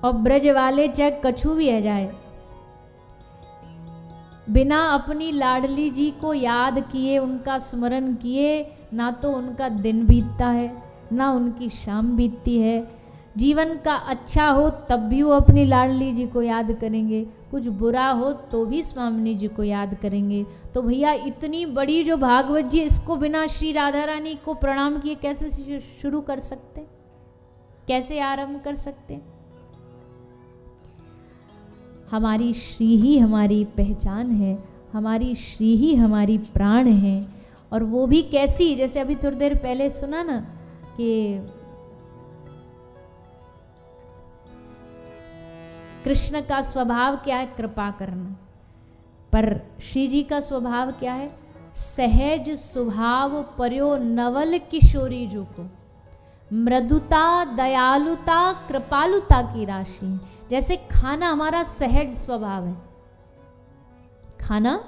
और ब्रज वाले चाहे कछु भी है जाए, बिना अपनी लाडली जी को याद किए, उनका स्मरण किए, ना तो उनका दिन बीतता है, ना उनकी शाम बीतती है। जीवन का अच्छा हो तब भी वो अपनी लाडली जी को याद करेंगे, कुछ बुरा हो तो भी स्वामिनी जी को याद करेंगे। तो भैया इतनी बड़ी जो भागवत जी, इसको बिना श्री राधा रानी को प्रणाम किए कैसे शुरू कर सकते, कैसे आरंभ कर सकते? हमारी श्री ही हमारी पहचान है, हमारी श्री ही हमारी प्राण है। और वो भी कैसी, जैसे अभी थोड़ी देर पहले सुना ना कि कृष्ण का स्वभाव क्या है? कृपा करना। पर श्री जी का स्वभाव क्या है? सहज स्वभाव पर्यो नवल किशोरी जो को, मृदुता, दयालुता, कृपालुता की राशि। जैसे खाना हमारा सहज स्वभाव है, खाना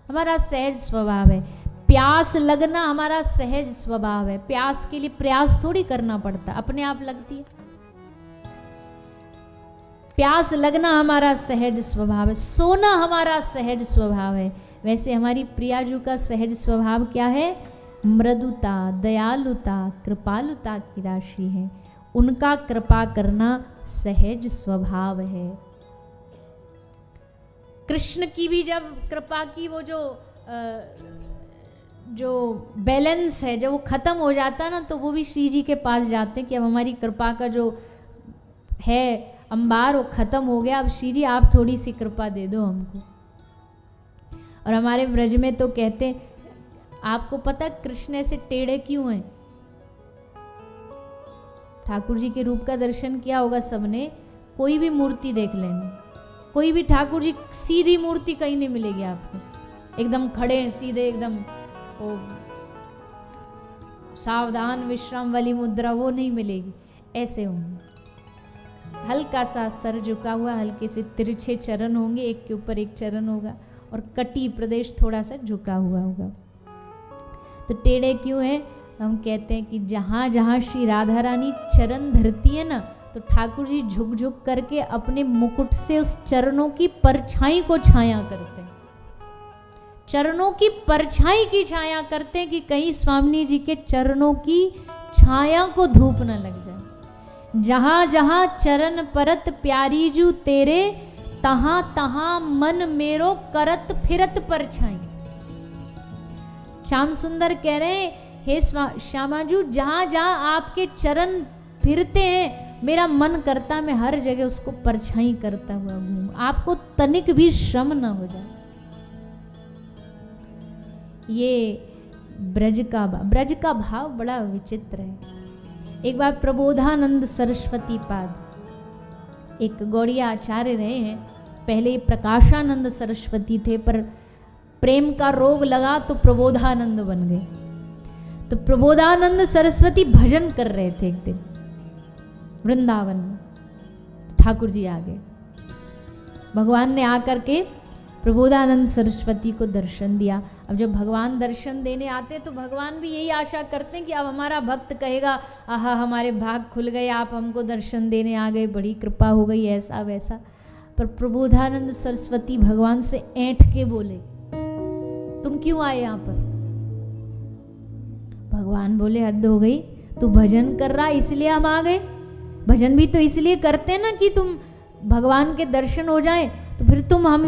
हमारा सहज स्वभाव है, प्यास लगना हमारा सहज स्वभाव है। प्यास के लिए प्रयास थोड़ी करना पड़ता, अपने आप लगती है। प्यास लगना हमारा सहज स्वभाव है, सोना हमारा सहज स्वभाव है। वैसे हमारी प्रियाजू का सहज स्वभाव क्या है? मृदुता, दयालुता, कृपालुता की राशि है। उनका कृपा करना सहज स्वभाव है। कृष्ण की भी जब कृपा की वो जो बैलेंस है, जब वो खत्म हो जाता ना, तो वो भी श्री जी के पास जाते हैं कि अब हमारी कृपा का जो है अंबार वो खत्म हो गया, अब श्री जी आप थोड़ी सी कृपा दे दो हमको। और हमारे ब्रज में तो कहते, आपको पता कृष्ण ऐसे टेढ़े क्यों हैं? ठाकुर जी के रूप का दर्शन किया होगा सबने, कोई भी मूर्ति देख लेना, कोई भी ठाकुर जी सीधी मूर्ति कहीं नहीं मिलेगी आपको, एकदम खड़े सीधे, एकदम वो सावधान विश्राम वाली मुद्रा वो नहीं मिलेगी। ऐसे होंगे, हल्का सा सर झुका हुआ, हल्के से तिरछे चरण होंगे, एक के ऊपर एक चरण होगा, और कटी प्रदेश थोड़ा सा झुका हुआ होगा। तो टेढ़े क्यों है? हम कहते हैं कि जहाँ जहाँ श्री राधा रानी चरण धरती है ना, तो ठाकुर जी झुक झुक करके अपने मुकुट से उस चरणों की परछाई को छाया करते हैं, चरणों की परछाई की छाया करते हैं कि कहीं स्वामिनी जी के चरणों की छाया को धूप न लग जाए। जहाँ जहाँ चरण परत प्यारी जू तेरे, तहाँ तहाँ मन मेरो करत फिरत परछाई। श्याम सुंदर कह रहे हैं, हे श्यामाजू, जहाँ जहाँ आपके चरण फिरते हैं, मेरा मन करता मैं हर जगह उसको परछाई करता हुआ घूमूं, आपको तनिक भी श्रम न हो जाए। ये ब्रज का भाव बड़ा विचित्र है। एक बार प्रबोधानंद सरस्वती पाद एक गौड़िया आचार्य रहे हैं, पहले प्रकाशानंद सरस्वती थे, पर प्रेम का रोग लगा तो प्रबोधानंद बन गए। तो प्रबोधानंद सरस्वती भजन कर रहे थे एक दिन वृंदावन में, ठाकुर जी आ गए, भगवान ने आकर के प्रबोधानंद सरस्वती को दर्शन दिया। अब जब भगवान दर्शन देने आते तो भगवान भी यही आशा करते हैं कि अब हमारा भक्त कहेगा, आहा हमारे भाग खुल गए, आप हमको दर्शन देने आ गए, बड़ी कृपा हो गई, ऐसा वैसा। पर प्रबोधानंद सरस्वती भगवान से ऐंठ के बोले, तुम क्यों आए यहाँ पर? भगवान बोले, हद हो गई, तू भजन कर रहा इसलिए हम आ गए। भजन भी तो इसलिए करते हैं ना कि तुम भगवान के दर्शन हो जाए, तो फिर तुम हम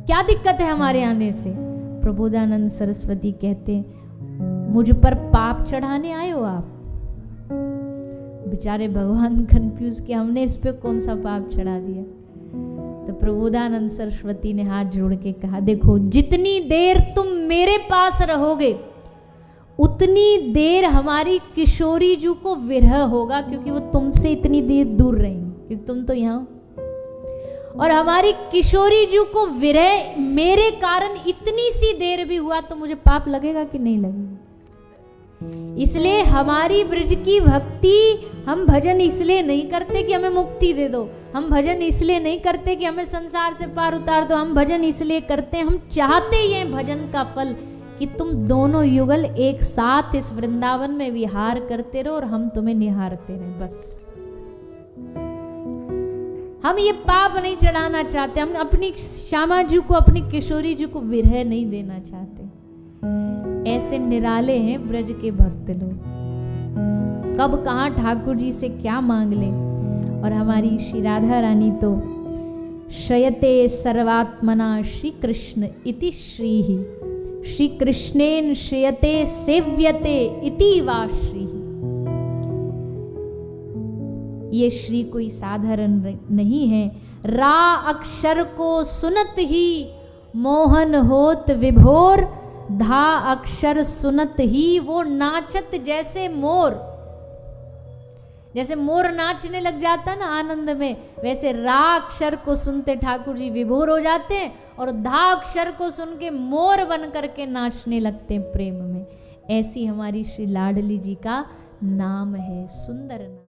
क्या दिक्कत है हमारे आने से? प्रबोधानंद सरस्वती कहते, मुझ पर पाप चढ़ाने आए हो आप? बेचारे भगवान कंफ्यूज कि हमने इस पे कौन सा पाप चढ़ा दिया। तो प्रबोधानंद सरस्वती ने हाथ जोड़ के कहा, देखो जितनी देर तुम मेरे पास रहोगे उतनी देर हमारी किशोरी जू को विरह होगा, क्योंकि वो तुमसे इतनी देर दूर रहेंगी, क्योंकि तुम तो यहाँ। और हमारी किशोरी जू को विरह मेरे कारण इतनी सी देर भी हुआ तो मुझे पाप लगेगा कि नहीं लगेगा? इसलिए हमारी ब्रज की भक्ति, हम भजन इसलिए नहीं करते कि हमें मुक्ति दे दो, हम भजन इसलिए नहीं करते कि हमें संसार से पार उतार दो, हम भजन इसलिए करते हैं, हम चाहते ही हैं भजन का फल कि तुम दोनों युगल एक साथ इस वृंदावन में विहार करते रहो और हम तुम्हें निहारते रहे। बस हम ये पाप नहीं चढ़ाना चाहते, हम अपनी श्यामा जी को, अपनी किशोरी जी को विरह नहीं देना चाहते। ऐसे निराले हैं ब्रज के भक्त लोग, कब कहाँ ठाकुर जी से क्या मांग ले। और हमारी श्री राधा रानी तो शयते सर्वात्मना श्री कृष्ण इति श्रीहि, श्री कृष्णेन श्रियते सेव्यते इति वा श्री। ये श्री कोई साधारण नहीं है। रा अक्षर को सुनत ही मोहन होत विभोर, धा अक्षर सुनत ही वो नाचत जैसे मोर। जैसे मोर नाचने लग जाता ना आनंद में, वैसे रा अक्षर को सुनते ठाकुर जी विभोर हो जाते हैं और धा अक्षर को सुन के मोर बन करके नाचने लगते हैं प्रेम में। ऐसी हमारी श्री लाडली जी का नाम है, सुंदर नाम।